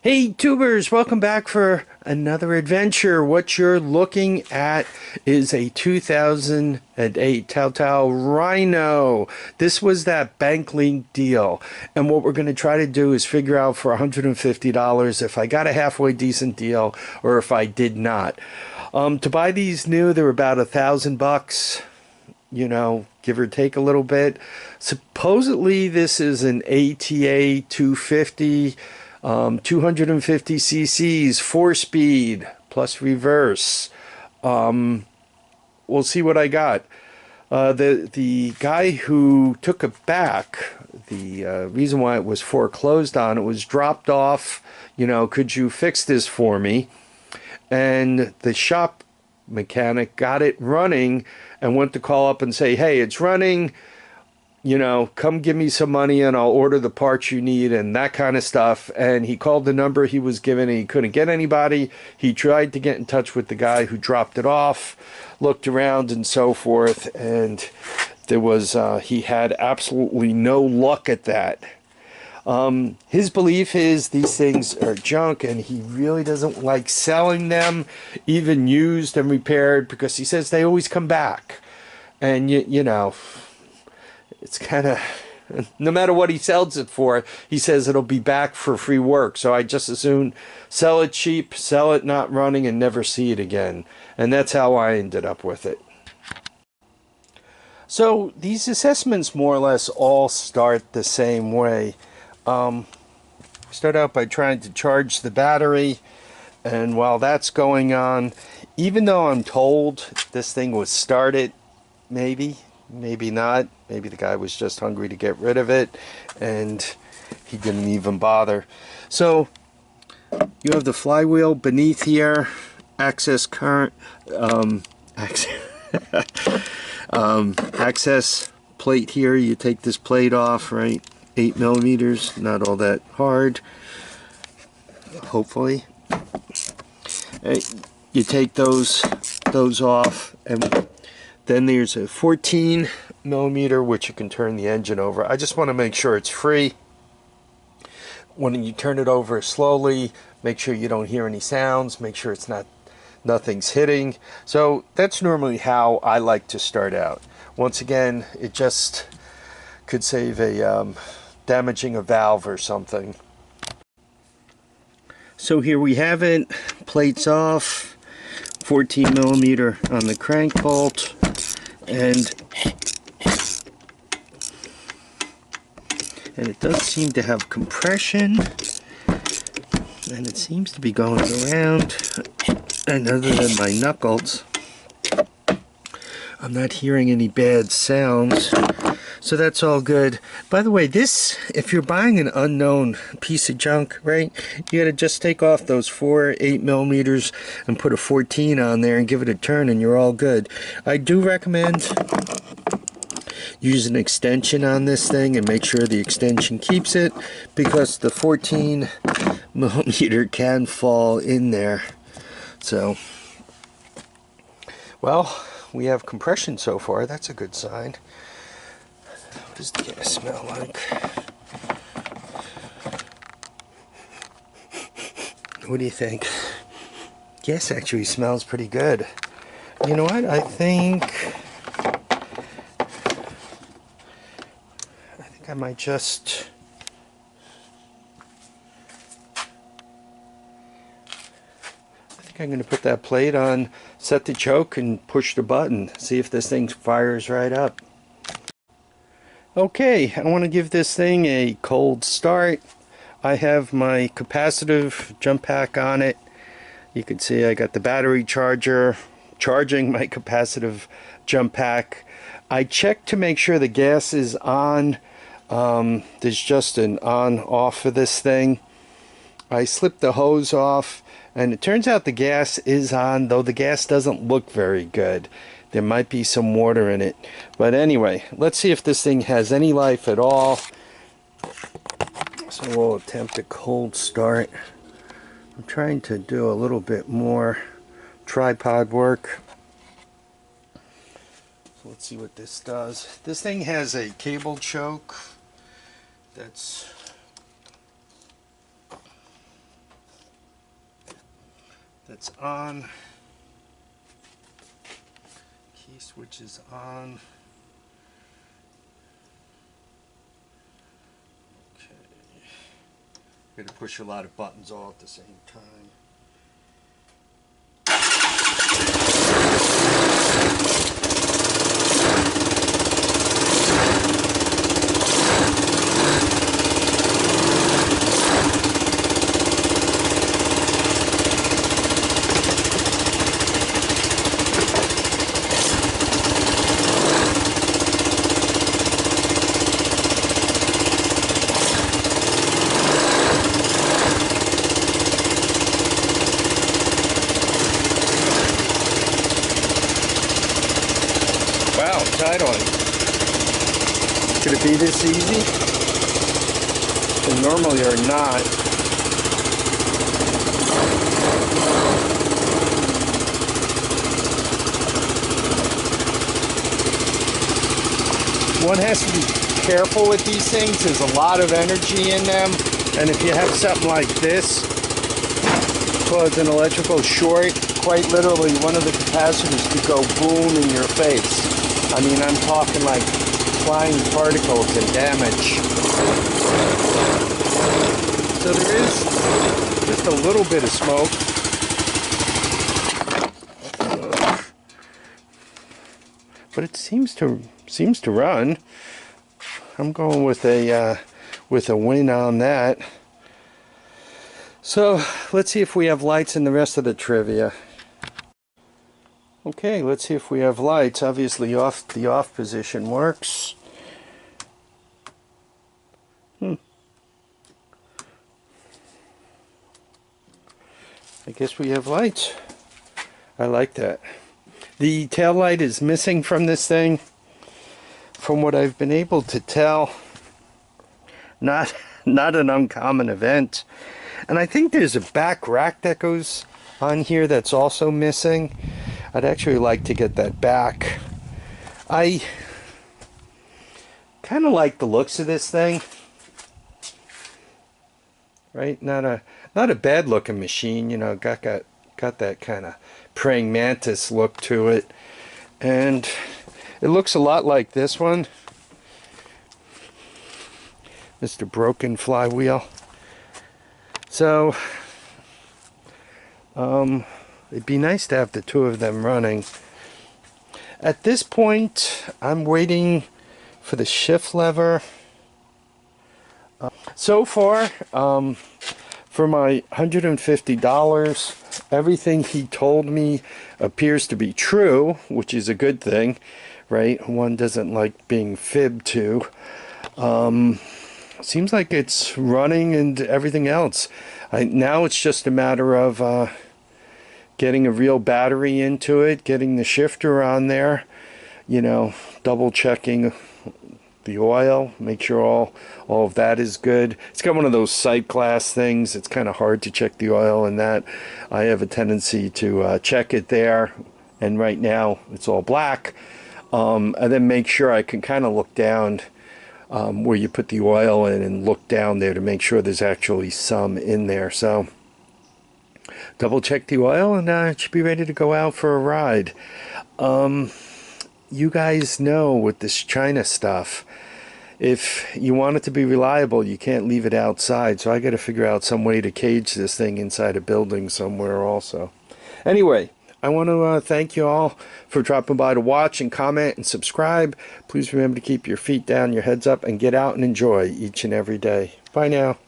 Hey tubers, welcome back for another adventure. What you're looking at is a 2008 Tao Tao Rhino. This was that bank link deal. And what we're going to try to do is figure out for $150 if I got a halfway decent deal or if I did not. To buy these new, they're about $1,000, give or take a little bit. Supposedly this is an ATA250, 250 cc's, 4-speed plus reverse. We'll see what I got. The guy who took it back, the reason why it was foreclosed on, it was dropped off. Could you fix this for me? And the shop mechanic got it running and went to call up and say, hey, it's running, come give me some money and I'll order the parts you need and that kind of stuff. And he called the number he was given and he couldn't get anybody. He tried to get in touch with the guy who dropped it off, looked around and so forth, and there was he had absolutely no luck at that. His belief is these things are junk and he really doesn't like selling them, even used and repaired, because he says they always come back. And, it's kind of, no matter what he sells it for, he says it'll be back for free work. So I just as soon sell it cheap, sell it not running, and never see it again. And that's how I ended up with it. So these assessments more or less all start the same way. Start out by trying to charge the battery, and while that's going on, even though I'm told this thing was started, maybe not, maybe the guy was just hungry to get rid of it and he didn't even bother. So you have the flywheel beneath here, access current, access plate here. You take this plate off, right? 8 millimeters, not all that hard, hopefully. You take those off, and then there's a 14 millimeter which you can turn the engine over. I just want to make sure it's free. When you turn it over slowly, make sure you don't hear any sounds, make sure nothing's hitting. So that's normally how I like to start out. Once again, it just could save a damaging a valve or something. So here we have it, plates off, 14 millimeter on the crank bolt, and it does seem to have compression, and it seems to be going around, and other than my knuckles, I'm not hearing any bad sounds. So that's all good. By the way, this, if you're buying an unknown piece of junk, right, you gotta just take off those 8 millimeters and put a 14 on there and give it a turn and you're all good. I do recommend use an extension on this thing and make sure the extension keeps it, because the 14 millimeter can fall in there. So, well, we have compression so far. That's a good sign. What does the gas smell like? What do you think? Gas actually smells pretty good. You know what? I think I might just I'm going to put that plate on, set the choke, and push the button. See if this thing fires right up. Okay, I want to give this thing a cold start. I have my capacitive jump pack on it. You can see I got the battery charger charging my capacitive jump pack. I checked to make sure the gas is on. There's just an on-off for this thing. I slipped the hose off, and it turns out the gas is on, though the gas doesn't look very good. There might be some water in it. But anyway, let's see if this thing has any life at all. So we'll attempt a cold start. I'm trying to do a little bit more tripod work. So let's see what this does. This thing has a cable choke that's That's on. Key switch is on. Okay. Got to push a lot of buttons all at the same time. Wow, tight on. Could it be this easy? They normally are not. One has to be careful with these things. There's a lot of energy in them. And if you have something like this, cause an electrical short, quite literally one of the capacitors could go boom in your face. I mean, I'm talking like flying particles and damage. So there is just a little bit of smoke. But it seems to run. I'm going with a win on that. So let's see if we have lights in the rest of the trivia. Okay, let's see if we have lights. Obviously the off position works. I guess we have lights. I like that. The tail light is missing from this thing. From what I've been able to tell, not an uncommon event. And I think there's a back rack that goes on here that's also missing. I'd actually like to get that back. I kind of like the looks of this thing. Right? Not a bad looking machine, you know, got that kind of praying mantis look to it. And it looks a lot like this one. Mr. Broken Flywheel. So it'd be nice to have the two of them running. At this point, I'm waiting for the shift lever. So far, for my $150, everything he told me appears to be true, which is a good thing, right? One doesn't like being fibbed to. Seems like it's running and everything else. Now it's just a matter of getting a real battery into it, getting the shifter on there, you know, double checking the oil, make sure all of that is good. It's got one of those sight glass things. It's kind of hard to check the oil and that. I have a tendency to check it there, and right now it's all black. And then make sure I can kind of look down where you put the oil in and look down there to make sure there's actually some in there. So double check the oil and it should be ready to go out for a ride. You guys know with this China stuff, if you want it to be reliable, you can't leave it outside. So I got to figure out some way to cage this thing inside a building somewhere also. Anyway, I want to thank you all for dropping by to watch and comment and subscribe. Please remember to keep your feet down, your heads up, and get out and enjoy each and every day. Bye now.